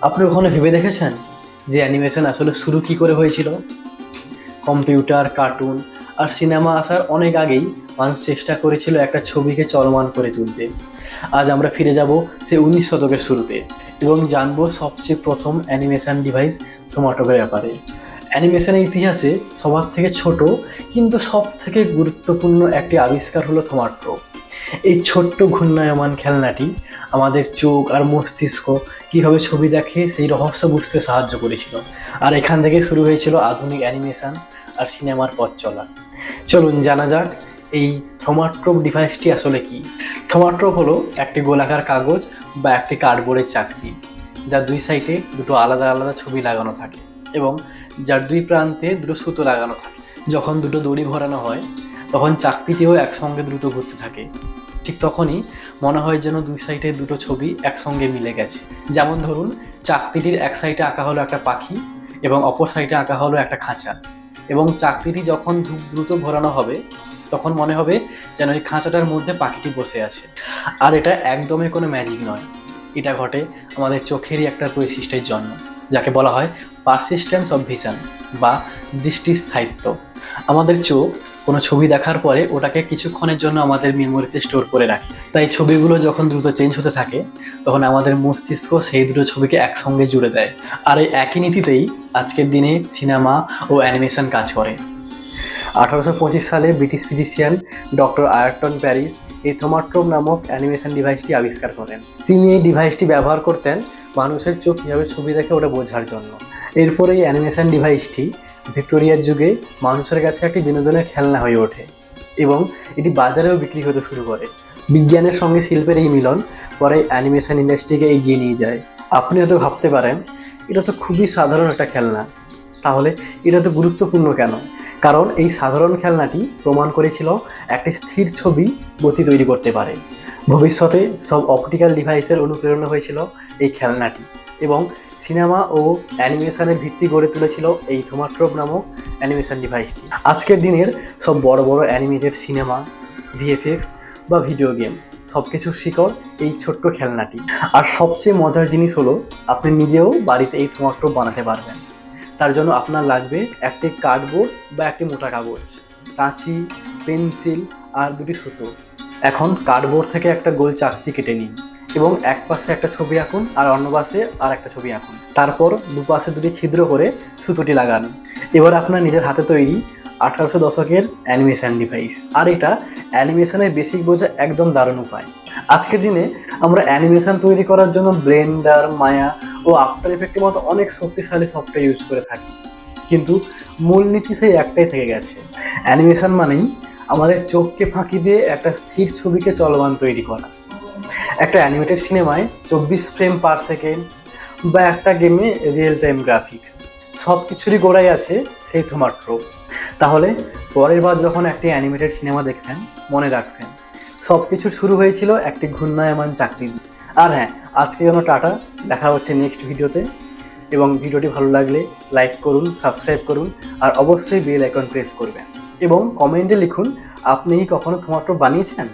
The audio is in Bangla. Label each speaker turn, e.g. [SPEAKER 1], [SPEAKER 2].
[SPEAKER 1] আপনি ওখানে ভেবে দেখেছেন যে অ্যানিমেশন আসলে শুরু কী করে হয়েছিল? কম্পিউটার, কার্টুন আর সিনেমা আসার অনেক আগেই মানুষ চেষ্টা করেছিল একটা ছবিকে চলমান করে তুলতে। আজ আমরা ফিরে যাব সেই 19 শতকের শুরুতে এবং জানবো সবচেয়ে প্রথম অ্যানিমেশন ডিভাইস থোমাটোপের ব্যাপারে। অ্যানিমেশনের ইতিহাসে সবার থেকে ছোট কিন্তু সব থেকে গুরুত্বপূর্ণ একটি আবিষ্কার হলো থোমাটোপ। এই ছোট্ট ঘূর্ণায়মান খেলনাটি আমাদের চোখ আর মস্তিষ্ক কীভাবে ছবি দেখে সেই রহস্য বুঝতে সাহায্য করেছিল। আর এখান থেকে শুরু হয়েছিল আধুনিক অ্যানিমেশন আর সিনেমার পথ চলা। চলুন জানা যাক এই থোমাটোপ ডিভাইসটি আসলে কি। থোমাটোপ হলো একটি গোলাকার কাগজ বা একটি কার্ডবোর্ডের চাকতি, যার দুই সাইডে দুটো আলাদা আলাদা ছবি লাগানো থাকে এবং যার দুই প্রান্তে দুটো সুতো লাগানো থাকে। যখন দুটো দড়ি ঘোরানো হয় তখন চাকতিটিও একসঙ্গে দ্রুত ঘুরতে থাকে। ঠিক তখনই মনে হয় যেন দুই সাইডে দুটো ছবি একসঙ্গে মিলে গেছে। যেমন ধরুন, চাকতিটির এক সাইডে আঁকা হলো একটা পাখি এবং অপর সাইডে আঁকা হলো একটা খাঁচা, এবং চাকতিটি যখন দ্রুত ঘোরানো হবে তখন মনে হবে যেন এই খাঁচাটার মধ্যে পাখিটি বসে আছে। আর এটা একদমই কোনো ম্যাজিক নয়, এটা ঘটে আমাদের চোখেরই একটা বৈশিষ্ট্যের জন্য, যাকে বলা হয় পারসিস্টেন্স অফ ভিশন বা দৃষ্টি স্থায়িত্ব। আমাদের চোখ কোনো ছবি দেখার পরে ওটাকে কিছুক্ষণের জন্য আমাদের মেমোরিতে স্টোর করে রাখে। তাই ছবিগুলো যখন দ্রুত চেঞ্জ হতে থাকে তখন আমাদের মস্তিষ্ক সেই দুটো ছবিকে একসঙ্গে জুড়ে দেয়। আর এই একই নীতিতেই আজকের দিনে সিনেমা ও অ্যানিমেশন কাজ করে। 1825 সালে ব্রিটিশ ফিজিশিয়ান ডক্টর আয়ারটন প্যারিস এই থোমাটোপ নামক অ্যানিমেশন ডিভাইসটি আবিষ্কার করেন। তিনি এই ডিভাইসটি ব্যবহার করতেন মানুষের চোখ কীভাবে ছবি দেখে ওটা বোঝার জন্য। এরপর এই অ্যানিমেশন ডিভাইসটি ভিক্টোরিয়ার যুগে মানুষের কাছে একটি বিনোদনের খেলনা হয়ে ওঠে এবং এটি বাজারেও বিক্রি হতে শুরু করে। বিজ্ঞানের সঙ্গে শিল্পের এই মিলন পরে অ্যানিমেশন ইন্ডাস্ট্রিকে এগিয়ে নিয়ে যায়। আপনি হয়তো ভাবতে পারেন, এটা তো খুবই সাধারণ একটা খেলনা, তাহলে এটা তো গুরুত্বপূর্ণ কেন? কারণ এই সাধারণ খেলনাটি প্রমাণ করেছিল একটি স্থির ছবি গতি তৈরি করতে পারে। ভবিষ্যতে সব অপটিক্যাল ডিভাইসের অনুপ্রেরণা হয়েছিল এই খেলনাটি এবং সিনেমা ও অ্যানিমেশনের ভিত্তি গড়ে তুলেছিল এই থোমাটোপ নামক অ্যানিমেশন ডিভাইসটি। আজকের দিনের সব বড় বড় অ্যানিমেটেড সিনেমা, ভিএফএক্স বা ভিডিও গেম সব কিছুর শিকড় এই ছোট্ট খেলনাটি। আর সবচেয়ে মজার জিনিস হলো আপনি নিজেও বাড়িতে এই থোমাটোপ বানাতে পারবেন। তার জন্য আপনার লাগবে একটি কার্ডবোর্ড বা একটি মোটা কাগজ, কাঁচি, পেন্সিল আর দুটি সুতো। এখন কার্ডবোর্ড থেকে একটা গোল চাকতি কেটে নিন এবং এক পাশে একটা ছবি আঁকুন আর অন্য পাশে আর একটা ছবি আঁকুন। তারপর দুপাশে দুটি ছিদ্র করে সুতোটি লাগান। এবার আপনার নিজের হাতে তৈরি 1800 দশকের অ্যানিমেশন ডিভাইস। আর এটা অ্যানিমেশনের বেসিক বোঝা একদম দারুণ উপায়। আজকের দিনে আমরা অ্যানিমেশন তৈরি করার জন্য ব্লেন্ডার, মায়া ও আফটার ইফেক্টের মতো অনেক শক্তিশালী সফটওয়্যার ইউজ করে থাকি, কিন্তু মূলনীতি সেই একটাই থেকে গেছে। অ্যানিমেশন মানেই আমাদের চোখকে ফাঁকি দিয়ে একটা স্থির ছবিকে চলমান তৈরি করা। একটা অ্যানিমেটেড সিনেমায় 24 ফ্রেম পার সেকেন্ড বা একটা গেমে রিয়েল টাইম গ্রাফিক্স, সব কিছুরই গোড়াই আছে সেই থোমাটোপ। তাহলে পরের বার যখন একটি অ্যানিমেটেড সিনেমা দেখবেন মনে রাখবেন সব কিছু শুরু হয়েছিল একটি ঘূর্ণায়মান চাকতি দিয়ে। আর হ্যাঁ, আজকে জন্য টাটা, দেখা হচ্ছে নেক্সট ভিডিওতে। এবং ভিডিওটি ভালো লাগলে লাইক করুন, সাবস্ক্রাইব করুন আর অবশ্যই বেল আইকন প্রেস করবেন এবং কমেন্টে লিখুন আপনি কি কখনো থোমাটোপ বানিয়েছেন।